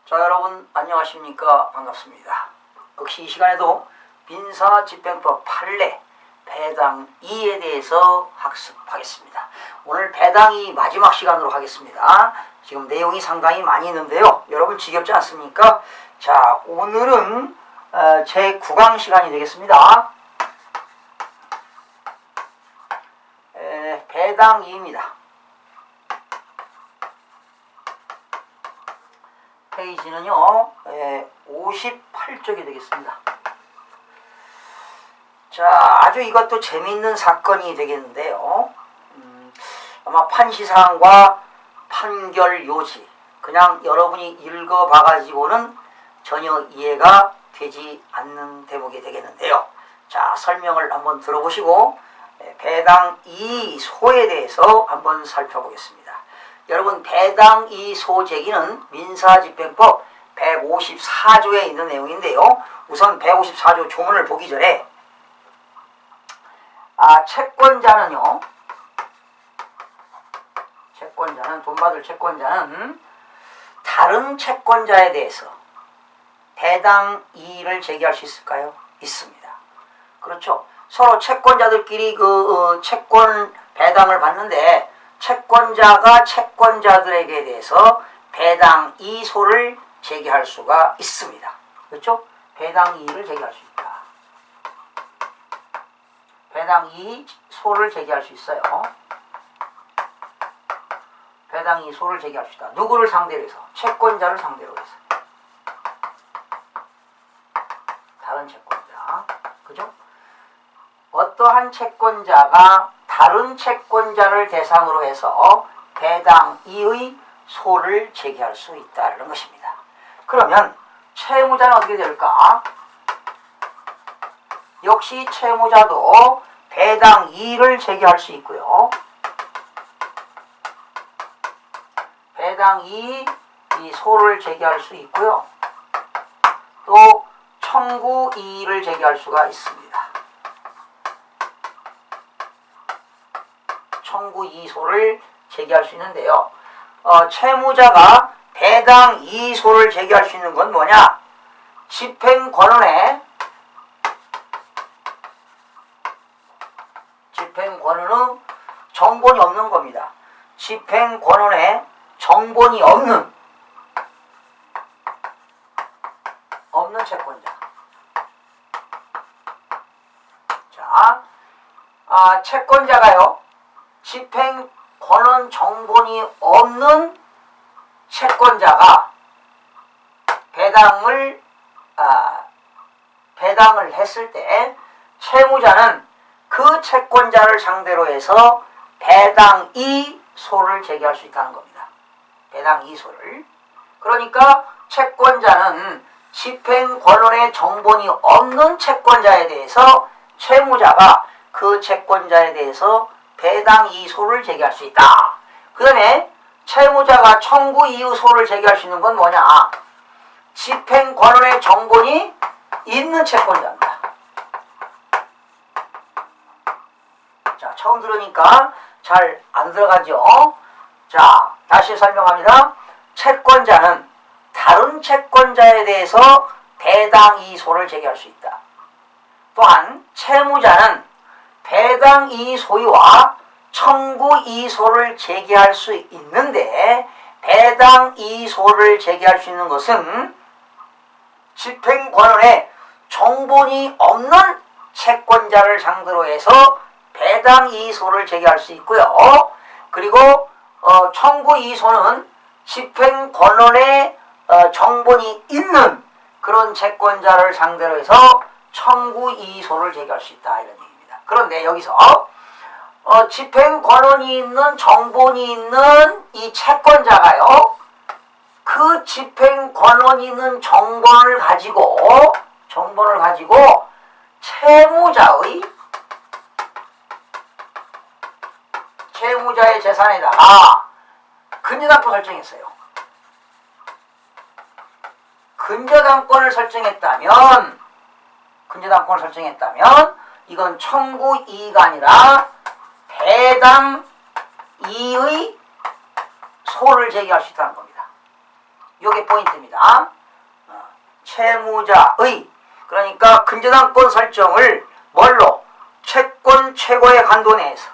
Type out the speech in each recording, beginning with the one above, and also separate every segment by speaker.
Speaker 1: 자, 여러분 안녕하십니까? 반갑습니다. 역시 이 시간에도 민사집행법 판례 배당 2에 대해서 학습하겠습니다. 오늘 배당 2 마지막 시간으로 하겠습니다. 지금 내용이 상당히 많이 있는데요. 여러분 지겹지 않습니까? 자, 오늘은 제 9강 시간이 되겠습니다. 배당 2입니다. 페이지는요 58쪽이 되겠습니다. 자, 아주 이것도 재미있는 사건이 되겠는데요. 아마 판시사항과 판결 요지 그냥 여러분이 읽어봐가지고는 전혀 이해가 되지 않는 대목이 되겠는데요. 자, 설명을 한번 들어보시고 배당 2소에 대해서 한번 살펴보겠습니다. 여러분, 배당 2소 제기는 민사집행법 154조에 있는 내용인데요. 우선 154조 조문을 보기 전에 채권자는요, 돈 받을 채권자는 다른 채권자에 대해서 배당 2를 제기할 수 있을까요? 있습니다. 그렇죠. 서로 채권자들끼리 채권 배당을 받는데 채권자가 채권자들에게 대해서 배당 2소를 제기할 수가 있습니다. 그렇죠? 배당 2를 제기할 수 있다. 배당 2소를 제기할 수 있어요. 배당 2소를 제기할 수 있다. 누구를 상대로 해서? 채권자를 상대로 해서. 다른 채권자. 그죠? 어떠한 채권자가 다른 채권자를 대상으로 해서 배당 2의 소를 제기할 수 있다는 것입니다. 그러면 채무자는 어떻게 될까? 역시 채무자도 배당 2를 제기할 수 있고요. 배당 2 이 소를 제기할 수 있고요. 또 청구 2를 제기할 수가 있습니다. 청구 2소를 제기할 수 있는데요. 채무자가 배당 2소를 제기할 수 있는 건 뭐냐? 집행권원의 정본이 없는 겁니다. 집행권원의 정본이 없는 채권자. 자, 채권자가요, 집행권원 정본이 없는 채권자가 배당을 했을 때 채무자는 그 채권자를 상대로 해서 배당 2소를 제기할 수 있다는 겁니다. 배당 2소를. 그러니까 채권자는 집행권원의 정본이 없는 채권자에 대해서 채무자가 그 채권자에 대해서 배당 2소를 제기할 수 있다. 그 다음에 채무자가 청구 이후 소를 제기할 수 있는 건 뭐냐? 집행권원의 정본이 있는 채권자입니다. 자, 처음 들으니까 잘 안 들어가죠? 자, 다시 설명합니다. 채권자는 다른 채권자에 대해서 배당 2소를 제기할 수 있다. 또한 채무자는 배당 2소유와 청구 2소를 제기할 수 있는데 배당 2소를 제기할 수 있는 것은 집행권원의 정본이 없는 채권자를 상대로 해서 배당 2소를 제기할 수 있고요. 그리고 청구 2소는 집행권원의 정본이 있는 그런 채권자를 상대로 해서 청구 2소를 제기할 수 있다, 이런 얘기입니다. 그런데 여기서 집행권원이 있는 정본이 있는 이 채권자가요, 그 집행권원이 있는 정본을 가지고 채무자의 재산에다가 근저당권 설정했어요. 근저당권을 설정했다면 이건 청구 2가 아니라 배당 2의 소를 제기할 수 있다는 겁니다. 이게 포인트입니다. 채무자의, 그러니까 근저당권 설정을 뭘로? 채권 최고의 한도 내에서.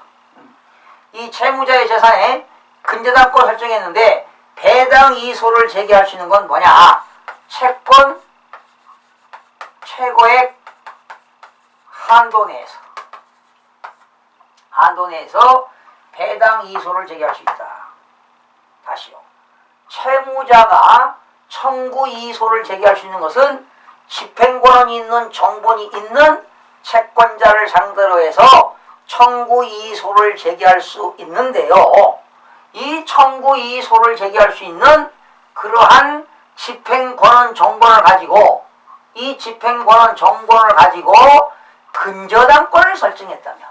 Speaker 1: 이 채무자의 재산에 근저당권 설정했는데 배당 이소를 제기할 수 있는 건 뭐냐? 채권 최고액 한도 내에서. 한도 내에서 배당 이소를 제기할 수 있다. 다시요. 채무자가 청구 이소를 제기할 수 있는 것은 집행권이 있는 정본이 있는 채권자를 상대로 해서 청구 이소를 제기할 수 있는데요. 이 청구 이소를 제기할 수 있는 그러한 집행권은 정본을 가지고 이 집행권은 정본을 가지고 근저당권을 설정했다면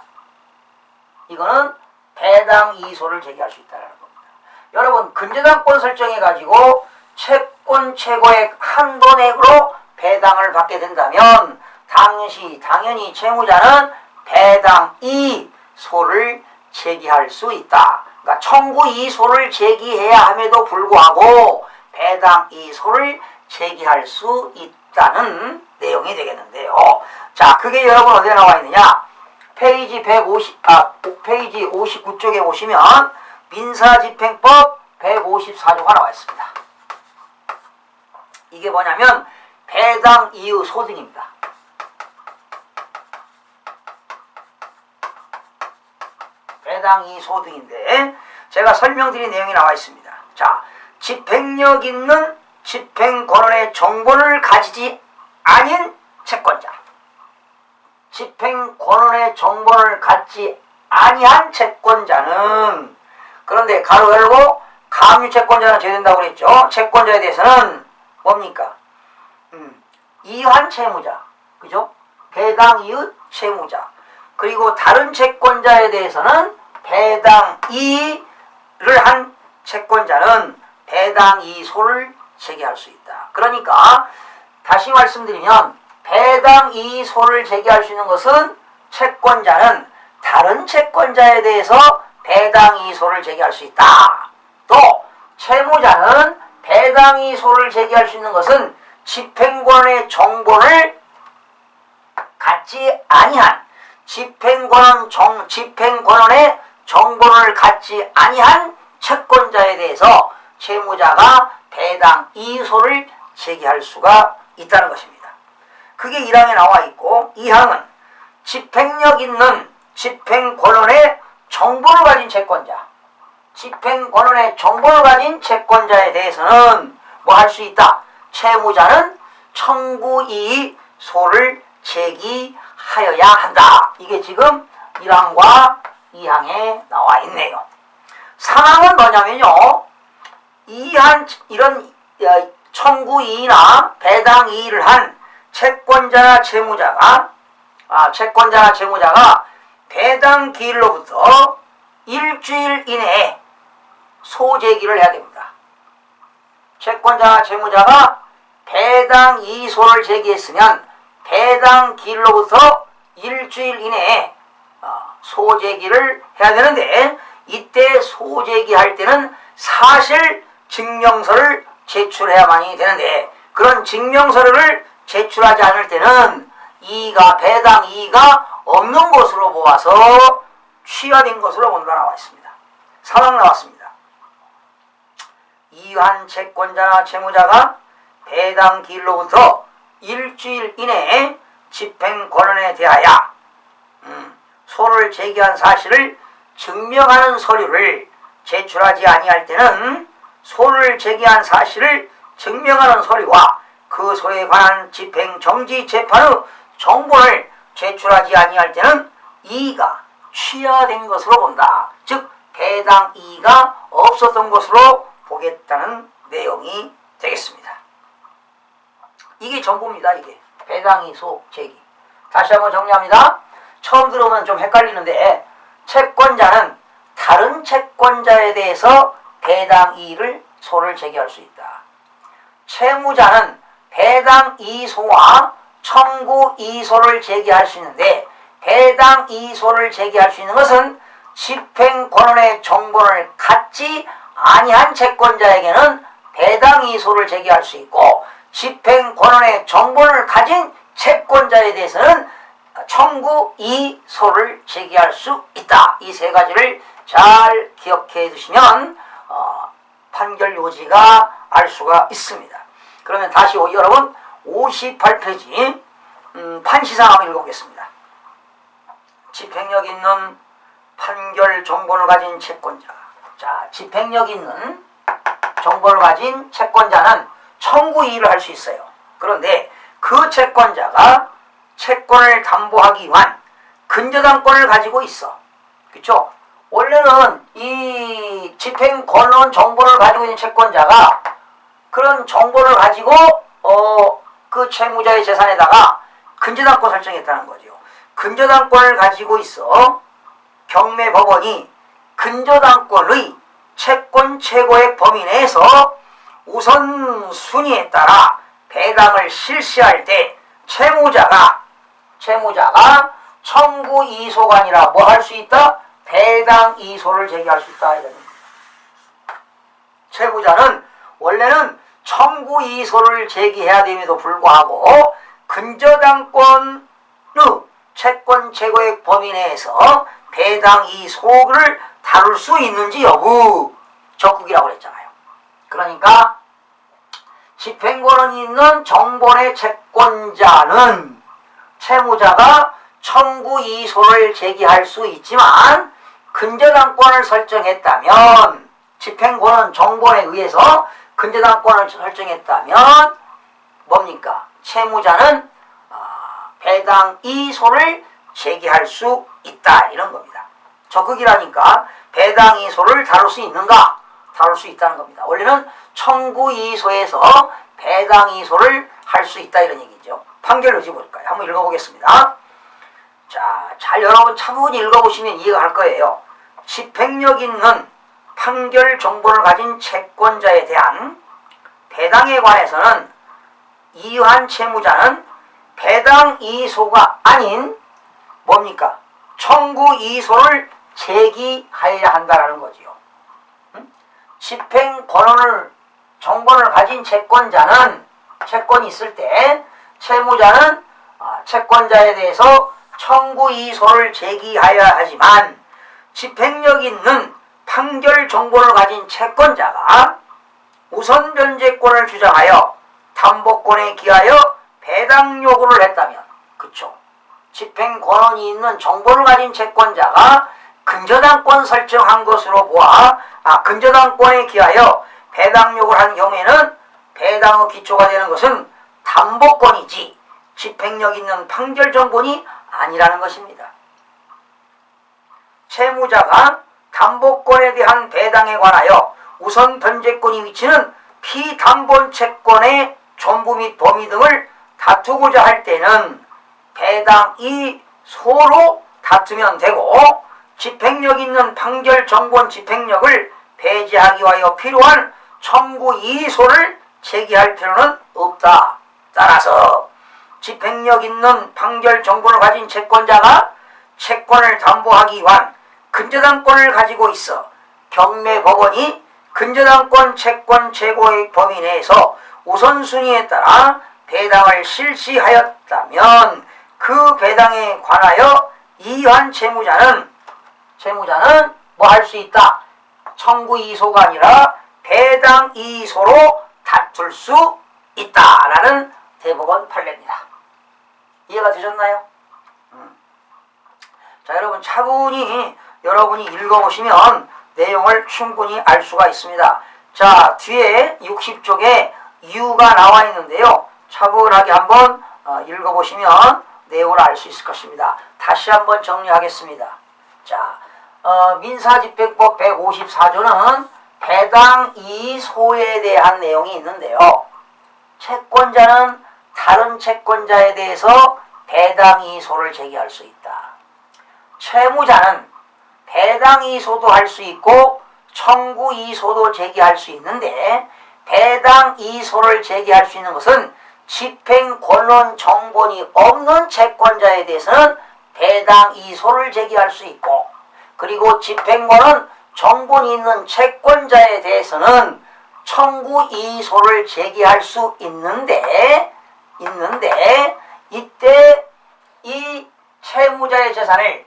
Speaker 1: 이거는 배당 이소를 제기할 수 있다는 겁니다. 여러분, 근저당권 설정해가지고 채권 최고액 한도 내로 배당을 받게 된다면 당연히 채무자는 배당 이소를 제기할 수 있다. 그러니까 청구 이소를 제기해야 함에도 불구하고 배당 이소를 제기할 수 있다는 내용이 되겠는데요. 자, 그게 여러분 어디에 나와 있느냐? 페이지 59쪽에 보시면 민사집행법 154조가 나와 있습니다. 이게 뭐냐면 배당 이의 소등입니다. 배당 이의 소등인데 제가 설명드린 내용이 나와 있습니다. 자, 집행력 있는 집행권한의 정본을 가지지 아닌 채권자, 집행권한의 정본을 갖지 아니한 채권자는, 그런데 가로 열고 가압류채권자는 제외된다고 그랬죠. 채권자에 대해서는 뭡니까? 이한 채무자, 그죠? 배당 이의 채무자, 그리고 다른 채권자에 대해서는 배당 이의를 한 채권자는 배당 이의소를 제기할 수 있다. 그러니까 다시 말씀드리면 배당 이의소를 제기할 수 있는 것은 채권자는 다른 채권자에 대해서 배당 이의소를 제기할 수 있다. 또 채무자는 배당 이의소를 제기할 수 있는 것은 집행권의 정본을 갖지 아니한 집행권의 정본을 갖지 아니한 채권자에 대해서 채무자가 배당 이의소를 제기할 수가 있다는 것입니다. 그게 1항에 나와 있고, 2항은 집행력 있는 집행권한의 정본을 가진 채권자, 집행권한의 정본을 가진 채권자에 대해서는 뭐 할 수 있다? 채무자는 청구이의소를 제기하여야 한다. 이게 지금 1항과 2항에 나와 있네요. 3항은 뭐냐면요, 이런 청구이의나 배당이의를 한 채권자나 채무자가 배당 기일로부터 일주일 이내에 소제기를 해야 됩니다. 채권자나 채무자가 배당 이의소를 제기했으면 배당 기일로부터 일주일 이내에 소제기를 해야 되는데, 이때 소제기할 때는 사실 증명서를 제출해야만이 되는데, 그런 증명서를 제출하지 않을 때는 배당 이의가 없는 것으로 보아서 취하된 것으로 본다 나와 있습니다. 상황 나왔습니다. 이의한 채권자나 채무자가 배당 기일로부터 일주일 이내에 집행권한에 대하여 소를 제기한 사실을 증명하는 서류를 제출하지 아니할 때는 소를 제기한 사실을 증명하는 서류와 그 소에 관한 집행정지 재판의 정본을 제출하지 아니할 때는 이의가 취하된 것으로 본다. 즉 배당 이의가 없었던 것으로 보겠다는 내용이 되겠습니다. 이게 전부입니다. 이게 배당이소 제기. 다시 한번 정리합니다. 처음 들어오면 좀 헷갈리는데, 채권자는 다른 채권자에 대해서 배당 이의를 소를 제기할 수 있다. 채무자는 배당 이의소와 청구 이의소를 제기할 수 있는데, 배당 이의소를 제기할 수 있는 것은 집행권한의 정본을 갖지 아니한 채권자에게는 배당 배당 이소를 제기할 수 있고 집행 권한의 정본을 가진 채권자에 대해서는 청구 이소를 제기할 수 있다. 이 세 가지를 잘 기억해 두시면 판결 요지가 알 수가 있습니다. 그러면 다시 여러분 58페이지 판시상 한번 읽어보겠습니다. 집행력 있는 판결 정본을 가진 채권자. 자, 집행력 있는 정본을 가진 채권자는 청구 이의를 할 수 있어요. 그런데 그 채권자가 채권을 담보하기 위한 근저당권을 가지고 있어. 그렇죠? 원래는 이 집행 권한 정보를 가지고 있는 채권자가 그런 정보를 가지고 그 채무자의 재산에다가 근저당권 설정했다는 거죠. 근저당권을 가지고 있어 경매법원이 근저당권의 채권 최고액 범위 내에서 우선순위에 따라 배당을 실시할 때 채무자가 청구 이소가 아니라 뭐 할 수 있다? 배당 이소를 제기할 수 있다. 이런 채무자는 원래는 청구 이소를 제기해야 됨에도 불구하고 근저당권의 채권 최고액 범위 내에서 배당 이소를 다룰 수 있는지 여부 적극이라고 그랬잖아요. 그러니까 집행권이 있는 정본의 채권자는 채무자가 청구 이소를 제기할 수 있지만 근저당권을 설정했다면 집행권은 정본에 의해서 근저당권을 설정했다면 뭡니까? 채무자는 배당 이소를 제기할 수 있다 이런 겁니다. 적극이라니까 배당 이소를 다룰 수 있는가? 다룰 수 있다는 겁니다. 원래는 청구 이소에서 배당 이소를 할 수 있다 이런 얘기죠. 판결 요지 볼까요? 한번 읽어보겠습니다. 자, 잘 여러분 차분히 읽어보시면 이해가 갈 거예요. 집행력 있는 판결 정보를 가진 채권자에 대한 배당에 관해서는 이유한 채무자는 배당 이소가 아닌 뭡니까? 청구 이소를 제기하여야 한다라는 거지요. 집행 권한을 정본을 가진 채권자는 채권이 있을 때 채무자는 채권자에 대해서 청구 이소를 제기하여야 하지만 집행력 있는 판결 정보를 가진 채권자가 우선 변제권을 주장하여 담보권에 기하여 배당 요구를 했다면 그쵸? 집행 권한이 있는 정보를 가진 채권자가 근저당권 설정한 것으로 보아 근저당권에 기하여 배당 요구를 한 경우에는 배당의 기초가 되는 것은 담보권이지 집행력 있는 판결 정본이 아니라는 것입니다. 채무자가 담보권에 대한 배당에 관하여 우선 변제권이 위치는 피담본 채권의 전부 및 범위 등을 다투고자 할 때는 배당 이소로 다투면 되고 집행력 있는 판결 정본 집행력을 배제하기 위하여 필요한 청구 이소를 제기할 필요는 없다. 따라서 집행력 있는 판결 정본을 가진 채권자가 채권을 담보하기 위한 근저당권을 가지고 있어 경매법원이 근저당권 채권 최고의 범위 내에서 우선순위에 따라 배당을 실시하였다면 그 배당에 관하여 이유한 채무자는 뭐 할 수 있다? 청구 이소가 아니라 배당 이소로 다툴 수 있다라는 대법원 판례입니다. 이해가 되셨나요? 자, 여러분 차분히 여러분이 읽어보시면 내용을 충분히 알 수가 있습니다. 자, 뒤에 60쪽에 이유가 나와 있는데요. 차분하게 한번 읽어보시면 내용을 알 수 있을 것입니다. 다시 한번 정리하겠습니다. 자, 민사집행법 154조는 배당 이소에 대한 내용이 있는데요. 채권자는 다른 채권자에 대해서 배당 이소를 제기할 수 있다. 채무자는 배당 이소도 할 수 있고 청구 이소도 제기할 수 있는데 배당 이소를 제기할 수 있는 것은 집행 권한 정본이 없는 채권자에 대해서는 배당 이소를 제기할 수 있고 그리고 집행 권한 정본이 있는 채권자에 대해서는 청구 이의소를 제기할 수 있는데 이때 이 채무자의 재산을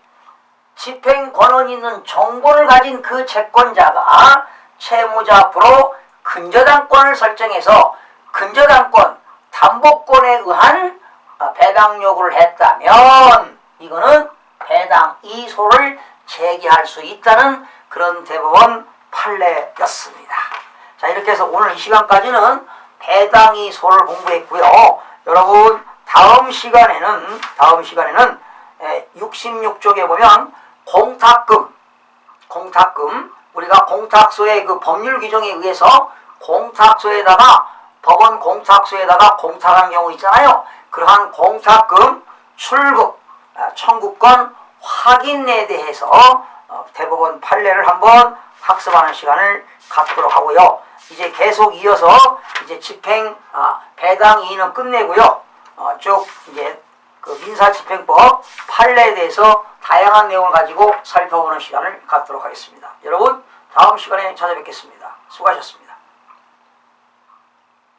Speaker 1: 집행 권한 있는 정보를 가진 그 채권자가 채무자 앞으로 근저당권을 설정해서 근저당권, 담보권에 의한 배당 요구를 했다면 이거는 배당 이의소를 제기할 수 있다는 그런 대법원 판례였습니다. 자, 이렇게 해서 오늘 이 시간까지는 배당 이의소를 공부했고요. 여러분 다음 시간에는 66쪽에 보면 공탁금 우리가 공탁소의 그 법률 규정에 의해서 공탁소에다가 법원 공탁소에다가 공탁한 경우 있잖아요. 그러한 공탁금 출금 청구권 확인에 대해서 대법원 판례를 한번 학습하는 시간을 갖도록 하고요. 이제 계속 이어서 이제 집행 배당 이의는 끝내고요. 쭉 이제 그 민사집행법 판례에 대해서 다양한 내용을 가지고 살펴보는 시간을 갖도록 하겠습니다. 여러분 다음 시간에 찾아뵙겠습니다. 수고하셨습니다.